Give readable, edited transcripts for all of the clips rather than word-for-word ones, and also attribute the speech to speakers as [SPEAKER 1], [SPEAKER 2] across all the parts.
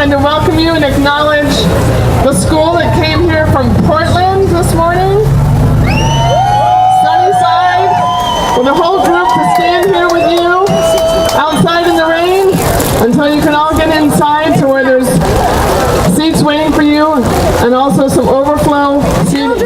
[SPEAKER 1] wanted to welcome you and acknowledge the school that came here from Portland this morning. Sunnyside, with a whole group to stand here with you outside in the rain until you can all get inside to where there's seats waiting for you and also some overflow seating.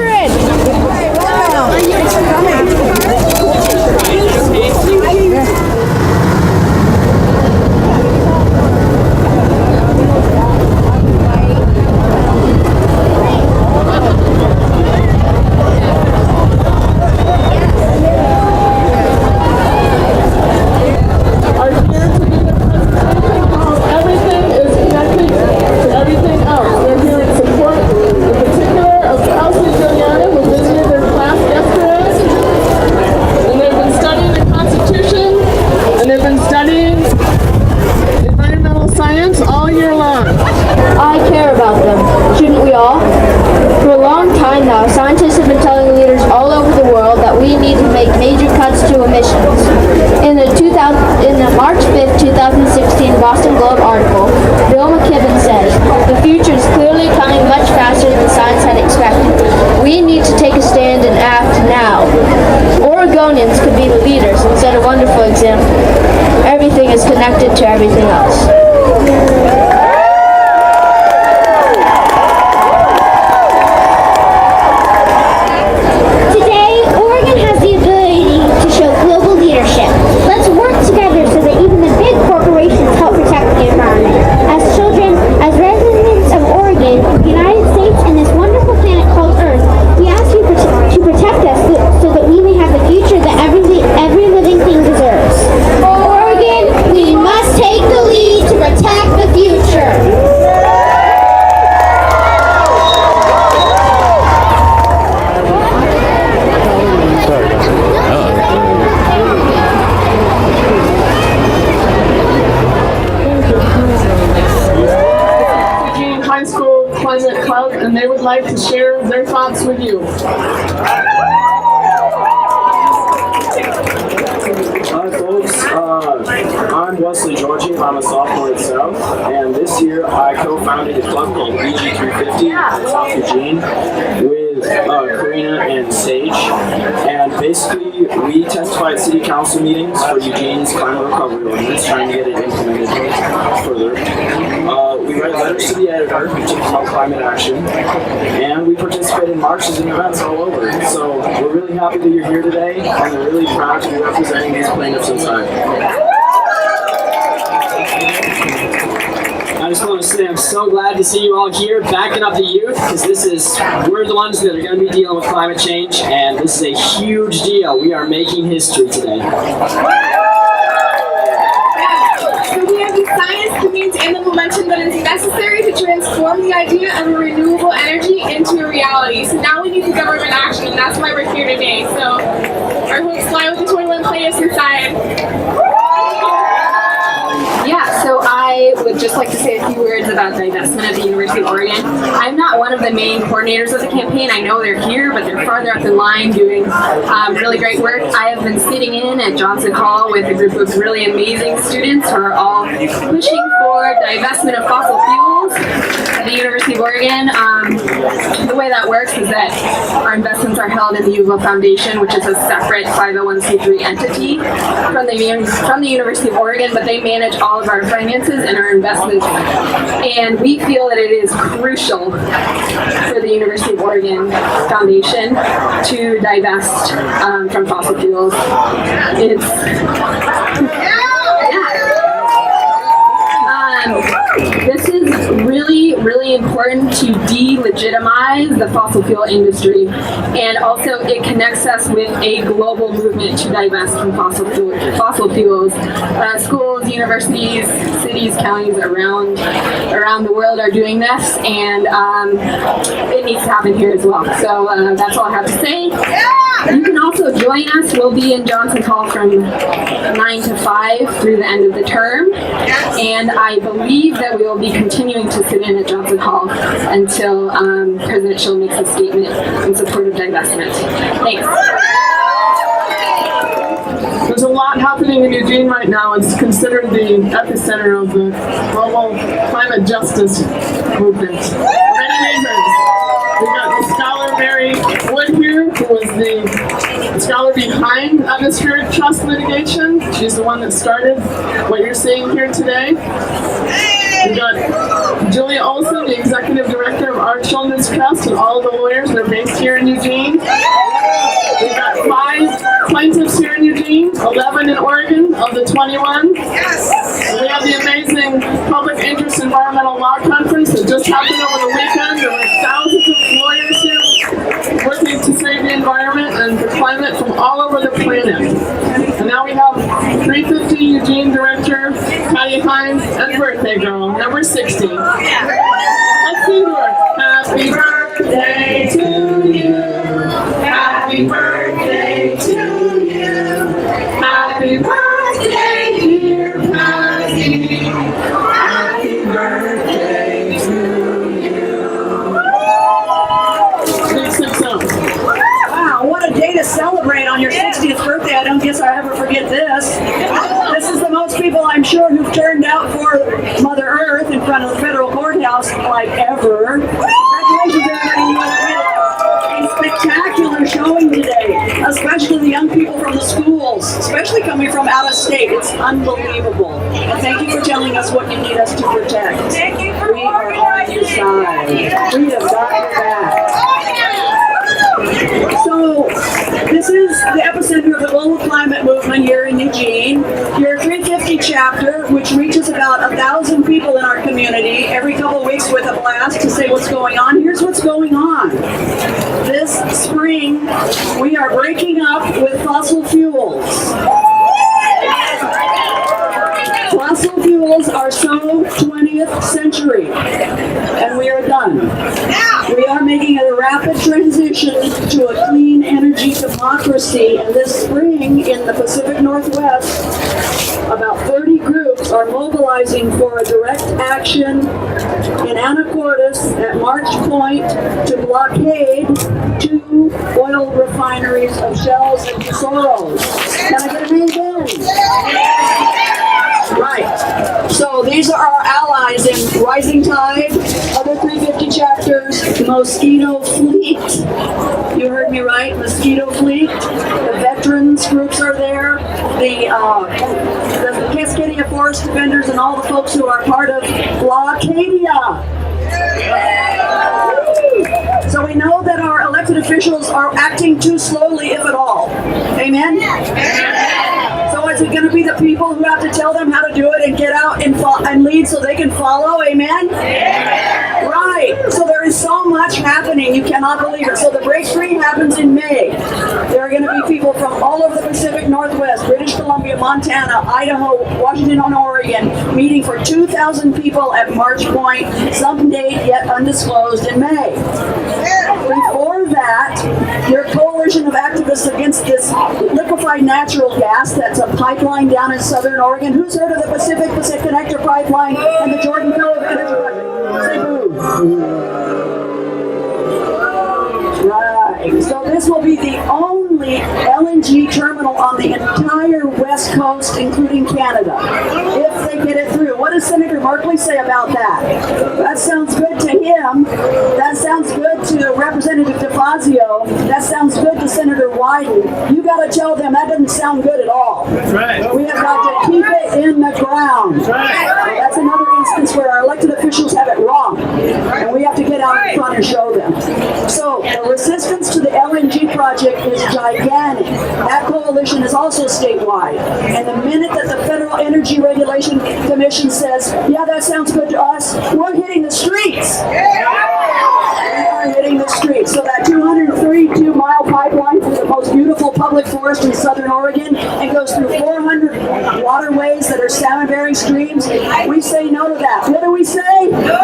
[SPEAKER 2] Scientists have been telling leaders all over the world that we need to make major cuts to emissions. In the March 5th, 2016 Boston Globe article, Bill McKibben says, "The future is clearly coming much faster than science had expected. We need to take a stand and act now." Oregonians could be the leaders and set a wonderful example. Everything is connected to everything else.
[SPEAKER 1] And they would like to share their thoughts with you.
[SPEAKER 3] Hi folks, I'm Wesley Georgie. I'm a sophomore at South, and this year I co-founded a club called EG350 at South Eugene with Karina and Sage, and basically we testify at city council meetings for Eugene's climate recovery ordinance, trying to get it implemented further. We write letters to the editor to promote climate action, and we participate in marches and events all over. So we're really happy that you're here today, and we're really proud to be representing these plaintiffs inside.
[SPEAKER 4] I just want to say I'm so glad to see you all here backing up the youth, because we're the ones that are going to be dealing with climate change, and this is a huge deal. We are making history today.
[SPEAKER 5] Science, the means, and the momentum that is necessary to transform the idea of a renewable energy into a reality. So now we need the government action, and that's why we're here today. So our hopes lie with the 21 plaintiffs inside.
[SPEAKER 6] Yeah, so I would just like to say a few words about divestment at the University of Oregon. I'm not one of the main coordinators of the campaign. I know they're here, but they're farther up the line doing really great work. I have been sitting in at Johnson Hall with a group of really amazing students who are all pushing for divestment of fossil fuels at the University of Oregon. The way that works is that our investments are held in the UVA Foundation, which is a separate 501c3 entity from the University of Oregon, but they manage all of our finances and our investments. And we feel that it is crucial for the University of Oregon Foundation to divest from fossil fuels. This is really important to delegitimize the fossil fuel industry, and also it connects us with a global movement to divest from fossil fuels. Schools, universities, cities, counties around the world are doing this, and it needs to happen here as well. So that's all I have to say. You can also join us. We'll be in Johnson Hall from 9 to 5 through the end of the term, and I believe that we will be continuing to sit in at Johnson Hall until President Schill makes a statement in support of divestment. Thanks.
[SPEAKER 1] There's a lot happening in Eugene right now. It's considered the epicenter of the global climate climate justice movement. Many reasons. We've got the scholar Mary Wood here, who was the scholar behind atmospheric trust litigation. She's the one that started what you're seeing here today. We've got Julia Olson, the executive director of Our Children's Trust, and all of the lawyers that are based here in Eugene. We've got 5 plaintiffs here in Eugene, 11 in Oregon of the 21. We have the amazing Public Interest Environmental Law Conference that just happened over the weekend. There were thousands of lawyers here working to save the environment and the climate from all over the planet. And now we have 350 Eugene director Patty Hines and birthday girl, number 60. Let's sing to her. Happy birthday to you. Happy birthday to you. Happy birthday, dear Patty. Happy birthday to you. Big 6-0.
[SPEAKER 7] Wow, what a day to celebrate on your 60th birthday. I don't guess I ever forget this. This is the most people, I'm sure, who've turned out for Mother Earth in front of the Federal Courthouse, like ever. Congratulations, everybody. You had a spectacular showing today, especially the young people from the schools, especially coming from out of state. It's unbelievable. And thank you for telling us what you need us to protect. We are on your side. We have got your back. So, this is the epicenter of the global climate movement here in Eugene. Your 350 chapter, which reaches about 1,000 people in our community every couple of weeks with a blast to say what's going on. Here's what's going on. This spring, we are breaking up with fossil fuels. Fossil fuels are so 20th century, and we are done. We are making a rapid transition to a clean energy democracy, and this spring in the Pacific Northwest, about 30 groups are mobilizing for a direct action in Anacortes at March Point to blockade 2 oil refineries of Shell's and Tesoros. Can I get an amen? Right. So these are our allies in Rising Tide, other 350 chapters, Mosquito Fleet. You heard me right, Mosquito Fleet. The veterans groups are there. The Cascadia Forest Defenders and all the folks who are part of Blockadia. So we know that our elected officials are acting too slowly, if at all. Amen? So is it going to be the people who have to tell them how to do it and get out and lead so they can follow? Amen? Right. So there is so much happening. You cannot believe it. So the break free happens in May. There are going to be people from all over the Pacific Northwest, British Columbia, Montana, Idaho, Washington, and Oregon, meeting for 2,000 people at March Point, some date yet undisclosed in May. Before that, your coalition of activists against this liquefied natural gas that's a pipeline down in southern Oregon. Who's heard of the Pacific Connector Pipeline and the Jordan Cove Energy Pipeline? Say boo. Right. So this will be the only LNG terminal on the entire West Coast, including Canada, if they get it through. What does Senator Markley say about that? That sounds good to him. That sounds good to Representative DeFazio. That sounds good to Senator Wyden. You got to tell them that doesn't sound good at all.
[SPEAKER 1] That's right.
[SPEAKER 7] We have got to keep it in the ground.
[SPEAKER 1] That's right.
[SPEAKER 7] That's another instance where our elected officials have it wrong, and we have to get out in front and show them. So the resistance to the LNG project is gigantic. That coalition is also statewide. And the minute that the Federal Energy Regulation Commission says, yeah, that sounds good to us, we're hitting the streets. We are hitting the streets. So that 232-mile pipeline through the most beautiful public forest in southern Oregon and goes through 400 waterways that are salmon-bearing streams, we say no to that. What do we say? No!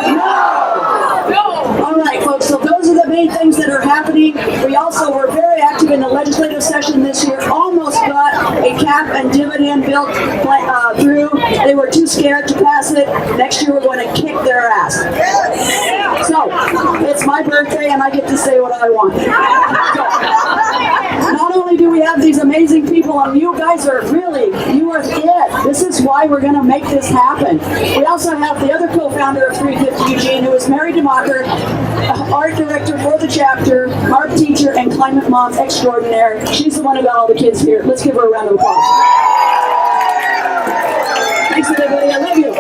[SPEAKER 7] All right, folks, so those are the main things that are happening. We also were very active in the legislative session this year, almost got a cap and dividend bill through. They were too scared to pass it. Next year we're going to kick their ass. So, it's my birthday and I get to say what I want. So, not only do we have these amazing people, and you guys are really, you are it. This is why we're going to make this happen. We also have the other co-founder founder of 350 Eugene, who is Mary DeMacher, art director for the chapter, art teacher, and climate mom extraordinaire. She's the one who got all the kids here. Let's give her a round of applause. Thanks, everybody. I love you.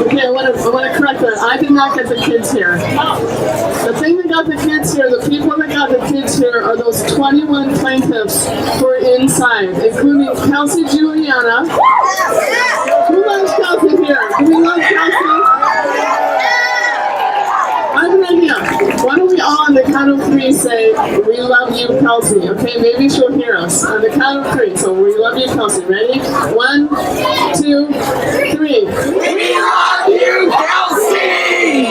[SPEAKER 1] Okay, I want to correct that. I did not get the kids here. The thing that got the kids here, the people that got the kids here are those 21 plaintiffs who are inside, including Kelsey Juliana. Who loves Kelsey here? Do we love Kelsey? I have an idea. Why don't we all on the count of 3 say, "We love you, Kelsey"? Okay, maybe she'll hear us. On the count of 3. So, "We love you, Kelsey." Ready? 1, 2, 3.
[SPEAKER 4] We love you, Kelsey!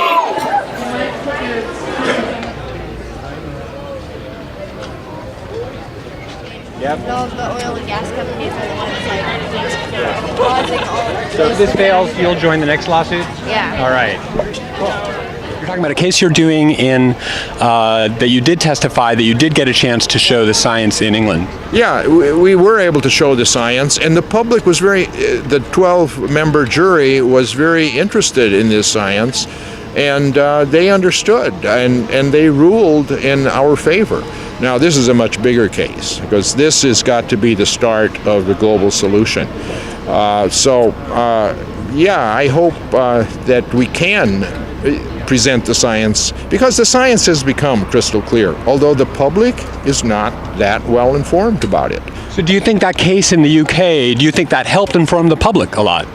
[SPEAKER 8] All of the oil and gas companies are the ones like causing all of
[SPEAKER 9] So if this fails, you'll join the next lawsuit?
[SPEAKER 8] Yeah.
[SPEAKER 9] All right. You're talking about a case you're doing in that you did testify, that you did get a chance to show the science in England.
[SPEAKER 10] Yeah, we were able to show the science, and the public was the 12-member jury was very interested in this science, and they understood, and they ruled in our favor. Now, this is a much bigger case, because this has got to be the start of the global solution. Yeah, I hope that we can present the science, because the science has become crystal clear, although the public is not that well informed about it.
[SPEAKER 9] So do you think that case in the UK, do you think that helped inform the public a lot?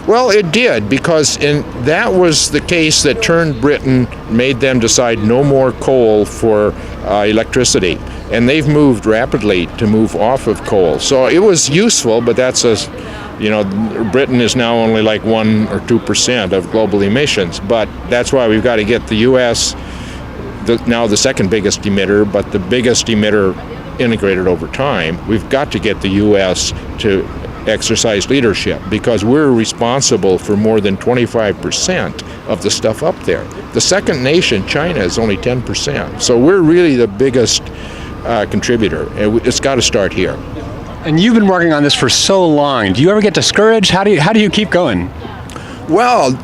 [SPEAKER 10] Well, it did, because that was the case that turned Britain, made them decide no more coal for electricity. And they've moved rapidly to move off of coal. So it was useful, but that's Britain is now only like 1 or 2% of global emissions. But that's why we've got to get the U.S., now the second biggest emitter, but the biggest emitter integrated over time. We've got to get the U.S. to exercise leadership, because we're responsible for more than 25% of the stuff up there. The second nation, China, is only 10%. So we're really the biggest contributor. It's got to start here.
[SPEAKER 9] And you've been working on this for so long. Do you ever get discouraged? How do you keep going?
[SPEAKER 10] Well,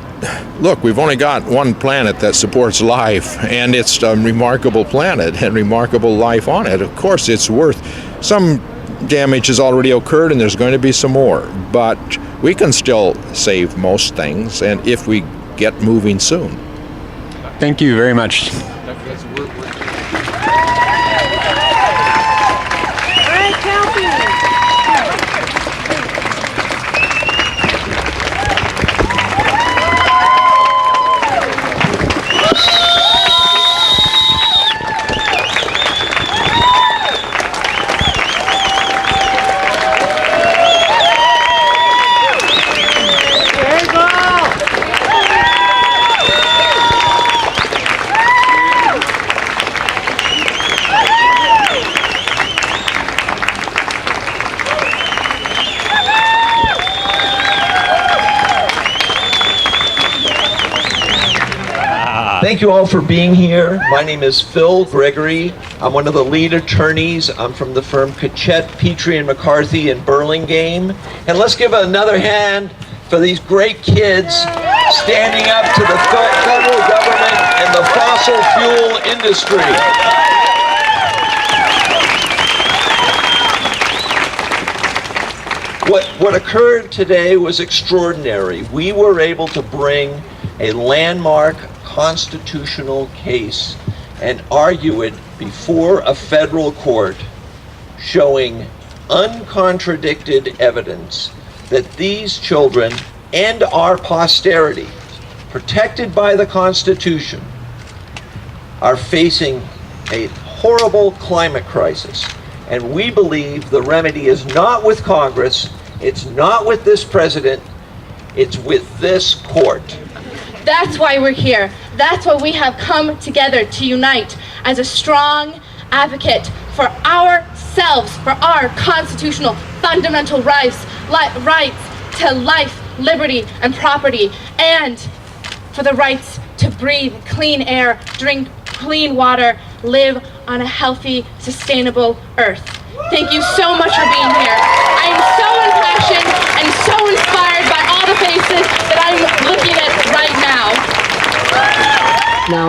[SPEAKER 10] look, we've only got one planet that supports life, and it's a remarkable planet and remarkable life on it. Of course, it's worth some damage has already occurred, and there's going to be some more, but we can still save most things, and if we get moving soon.
[SPEAKER 9] Thank you very much.
[SPEAKER 11] Thank you all for being here. My name is Phil Gregory. I'm one of the lead attorneys. I'm from the firm Kachet, Petrie, and McCarthy in Burlingame. And let's give another hand for these great kids standing up to the federal government and the fossil fuel industry. What occurred today was extraordinary. We were able to bring a landmark constitutional case and argue it before a federal court, showing uncontradicted evidence that these children and our posterity, protected by the Constitution, are facing a horrible climate crisis. And we believe the remedy is not with Congress, it's not with this president, it's with this court.
[SPEAKER 12] That's why we're here. That's why we have come together to unite as a strong advocate for ourselves, for our constitutional fundamental rights to life, liberty, and property, and for the rights to breathe clean air, drink clean water, live on a healthy, sustainable earth. Thank you so much for being here. I am so impassioned and so inspired by all the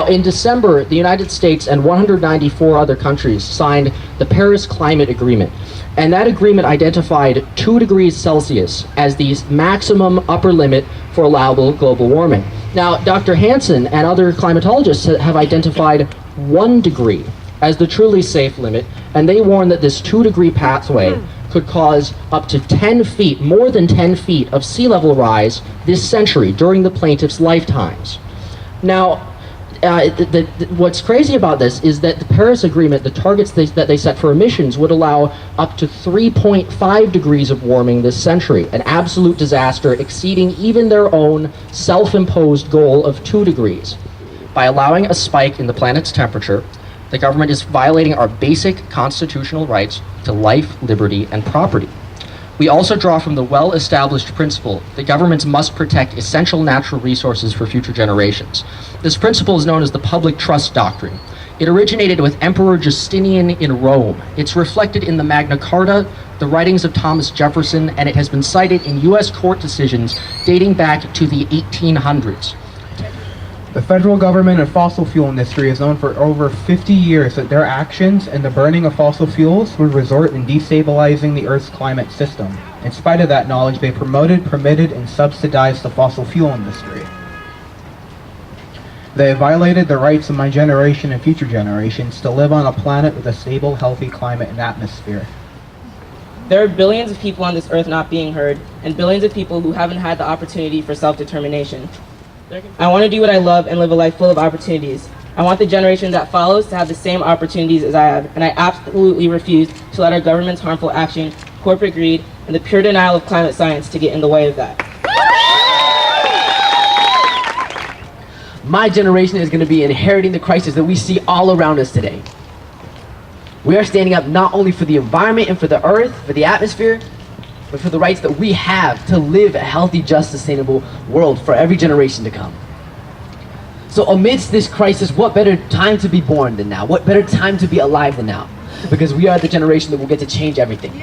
[SPEAKER 13] in December, the United States and 194 other countries signed the Paris Climate Agreement. And that agreement identified 2 degrees Celsius as the maximum upper limit for allowable global warming. Now, Dr. Hansen and other climatologists have identified 1 degree as the truly safe limit, and they warn that this 2-degree pathway could cause up to 10 feet, more than 10 feet of sea level rise this century during the plaintiffs' lifetimes. Now, what's crazy about this is that the Paris Agreement, the targets that they set for emissions would allow up to 3.5 degrees of warming this century, an absolute disaster exceeding even their own self-imposed goal of 2 degrees. By allowing a spike in the planet's temperature, the government is violating our basic constitutional rights to life, liberty, and property. We also draw from the well-established principle that governments must protect essential natural resources for future generations. This principle is known as the public trust doctrine. It originated with Emperor Justinian in Rome. It's reflected in the Magna Carta, the writings of Thomas Jefferson, and it has been cited in U.S. court decisions dating back to the 1800s.
[SPEAKER 14] The federal government and fossil fuel industry has known for over 50 years that their actions and the burning of fossil fuels would result in destabilizing the Earth's climate system. In spite of that knowledge, they promoted, permitted, and subsidized the fossil fuel industry. They have violated the rights of my generation and future generations to live on a planet with a stable, healthy climate and atmosphere.
[SPEAKER 15] There are billions of people on this earth not being heard, and billions of people who haven't had the opportunity for self-determination. I want to do what I love and live a life full of opportunities. I want the generation that follows to have the same opportunities as I have, and I absolutely refuse to let our government's harmful action, corporate greed, and the pure denial of climate science to get in the way of that.
[SPEAKER 16] My generation is going to be inheriting the crisis that we see all around us today. We are standing up not only for the environment and for the earth, for the atmosphere, but for the rights that we have to live a healthy, just, sustainable world for every generation to come. So amidst this crisis, what better time to be born than now? What better time to be alive than now? Because we are the generation that will get to change everything.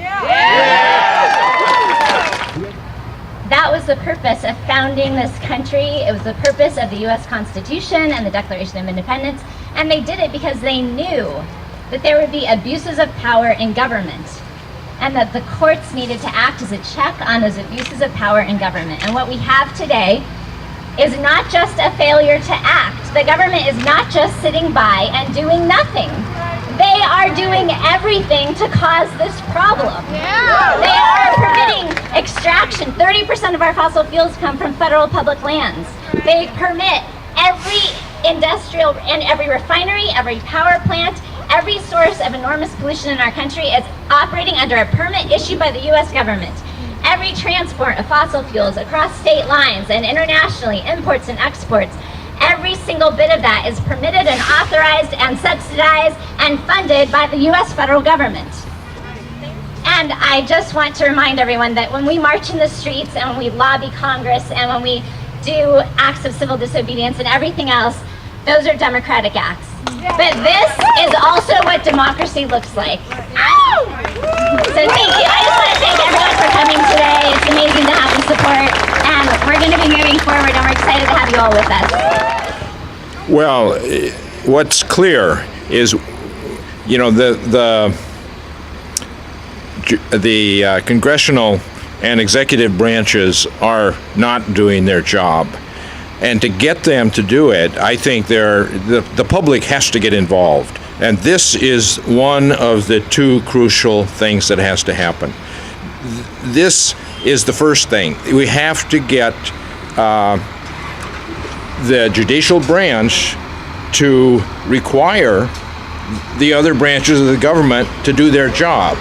[SPEAKER 17] That was the purpose of founding this country. It was the purpose of the U.S. Constitution and the Declaration of Independence. And they did it because they knew that there would be abuses of power in government, and that the courts needed to act as a check on those abuses of power in government. And what we have today is not just a failure to act. The government is not just sitting by and doing nothing. They are doing everything to cause this problem. They are permitting extraction. 30% of our fossil fuels come from federal public lands. They permit every industrial and every refinery, every power plant, every source of enormous pollution in our country is operating under a permit issued by the U.S. government. Every transport of fossil fuels across state lines and internationally, imports and exports, every single bit of that is permitted and authorized and subsidized and funded by the U.S. federal government. And I just want to remind everyone that when we march in the streets and when we lobby Congress and when we do acts of civil disobedience and everything else, those are democratic acts. But this is also what democracy looks like. So thank you. I just want to thank everyone for coming today. It's amazing to have the support, and we're going to be moving forward, and we're excited to have you all with us.
[SPEAKER 10] Well, what's clear is, you know, the congressional and executive branches are not doing their job. And to get them to do it, I think the public has to get involved. And this is one of the 2 crucial things that has to happen. This is the first thing. We have to get the judicial branch to require the other branches of the government to do their job.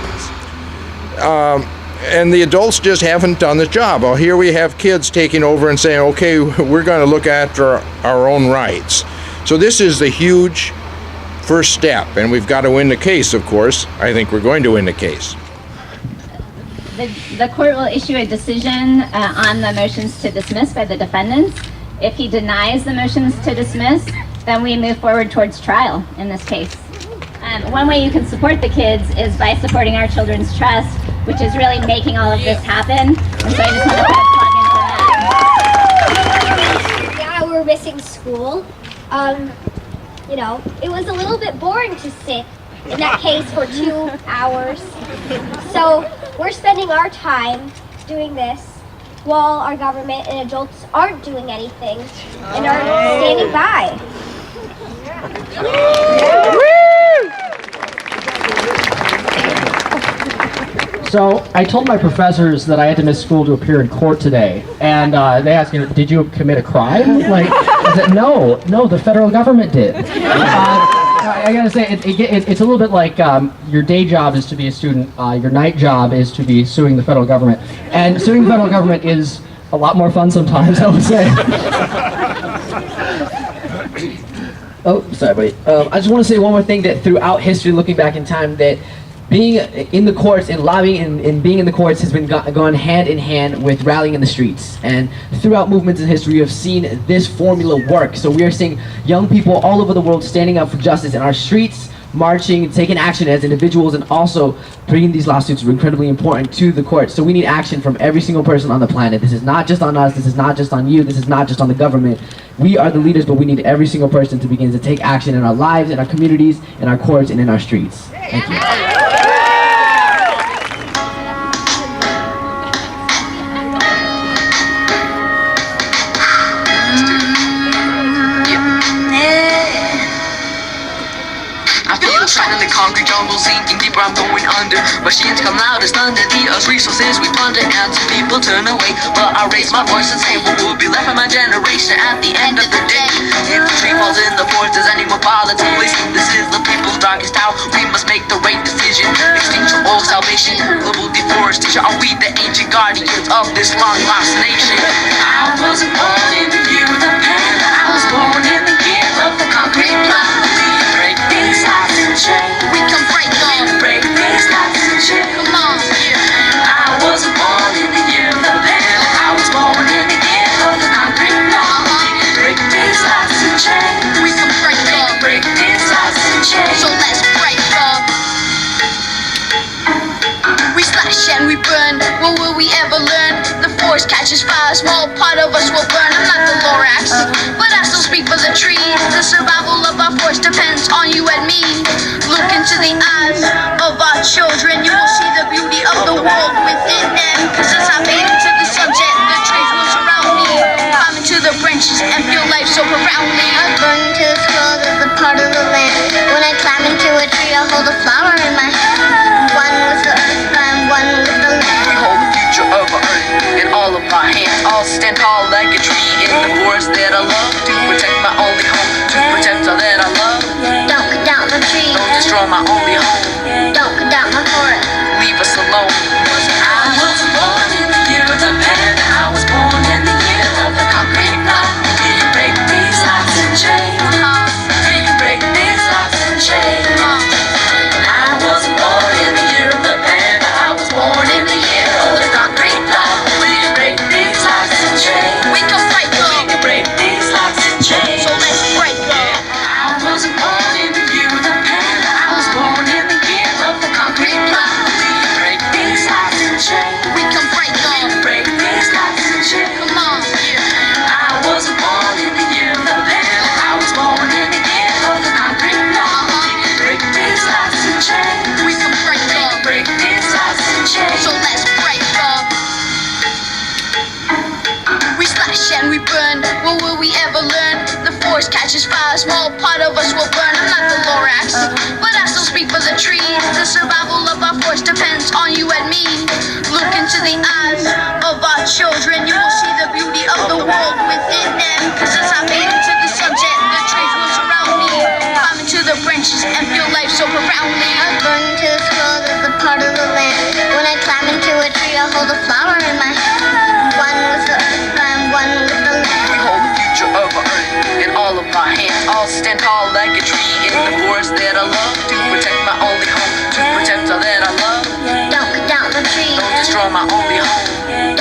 [SPEAKER 10] And the adults just haven't done the job. Well, here we have kids taking over and saying, okay, we're going to look after our own rights. So this is the huge first step, and we've got to win the case, of course. I think we're going to win the case.
[SPEAKER 17] The court will issue a decision on the motions to dismiss by the defendants. If he denies the motions to dismiss, then we move forward towards trial in this case. One way you can support the kids is by supporting our Children's Trust, which is really making all of this happen. And so I just want to put a plug into that.
[SPEAKER 18] Yeah, we're missing school. you know, it was a little bit boring to sit in that case for 2 hours. So we're spending our time doing this while our government and adults aren't doing anything and are standing by.
[SPEAKER 13] So I told my professors that I had to miss school to appear in court today, and they asked me, "Did you commit a crime?" Like, I said, "No, the federal government did." I gotta say, it's a little bit like your day job is to be a student, your night job is to be suing the federal government, and suing the federal government is a lot more fun sometimes, I would say.
[SPEAKER 16] Oh, sorry, buddy. I just want to say one more thing, that throughout history, looking back in time, that being in the courts and lobbying and being in the courts has been gone hand in hand with rallying in the streets. And throughout movements in history, we have seen this formula work. So we are seeing young people all over the world standing up for justice in our streets, marching, taking action as individuals, and also bringing these lawsuits are incredibly important to the courts. So we need action from every single person on the planet. This is not just on us, this is not just on you, this is not just on the government. We are the leaders, but we need every single person to begin to take action in our lives, in our communities, in our courts, and in our streets. Thank you.
[SPEAKER 19] In the concrete jungle, sinking deeper, I'm going under. Machines come loudest under the earth's resources we plunder, and some people turn away. But I raise my voice and say, what will be left of my generation at the end of the day? If the tree falls in the forest, does anyone bother to listen? This is the people's darkest hour. We must make the right decision. Extinction or salvation, global deforestation. Are we the ancient guardians of this long lost nation? I wasn't born in the year of the pen. I was born in the year of the concrete block. Break these locks and chains. We can break them. Break these locks and chains. Come on, yeah. I wasn't born in the year of the pen. I was born in the year of the concrete block. Break these locks and chains. We can break them. Break these locks and chains. So let's break them. We slash and we burn. What will we ever learn? The forest catches fire. A small part of us will burn. I'm not the Lorax, but I still speak for the trees. The survival of our forest depends on you and me. Look into the eyes of our children. You will see the beauty of the world within them. Cause as I fade into the sunset, the trees will surround me. Climb into the branches and feel life so profoundly.
[SPEAKER 18] I burn into the skull of the part of the land. When I climb into a tree, I hold a flower in my hand. One with the earth, and one with the land.
[SPEAKER 19] We hold the future of our earth in all of our hands. I'll stand tall like a tree in the forest that I love. To protect my only home, to protect all that I love.
[SPEAKER 18] Don't cut down the tree.
[SPEAKER 19] Don't destroy my only home.
[SPEAKER 18] Don't cut down my forest.
[SPEAKER 19] Leave us alone. I was born in the year of the pen. I was born in the year of the concrete block. We can break these locks and chains. We can break these locks and chains. I wasn't born in the year of the pen. I was born in the year of the concrete block. We can break these locks and chains. We can break them. We can break these locks and chains. So let's break them. I wasn't born in the year of the pen. I was born in the year of the concrete block. We can break these locks and chains. We can break them. We can break these locks and chains. Come on, yeah. I wasn't born in the year of the pen. I was born in the year of the concrete block. We can break these locks and chains. We can break them. We can break these locks and chains. So let's break them. We slash and we burn. What will we ever learn? The forest catches fire. A small part of us will burn. I'm not the Lorax, but I still speak for the trees. The survival of our forest depends on you and me. Look into the eyes of our children. You will see the beauty of the world within them. Cause as I fade into the sunset, the trees will surround me. Climb into the branches and feel life so profoundly.
[SPEAKER 18] I burn into the skull of the part of the land. When I climb into a tree, I hold a flower in my hand. One with the earth, and one with the land.
[SPEAKER 19] We hold the future of our earth in all of our hands. I'll stand tall like a tree in the forest that I love. To protect my only home, to protect all that I love.
[SPEAKER 18] Don't cut down the tree.
[SPEAKER 19] Don't destroy my only home.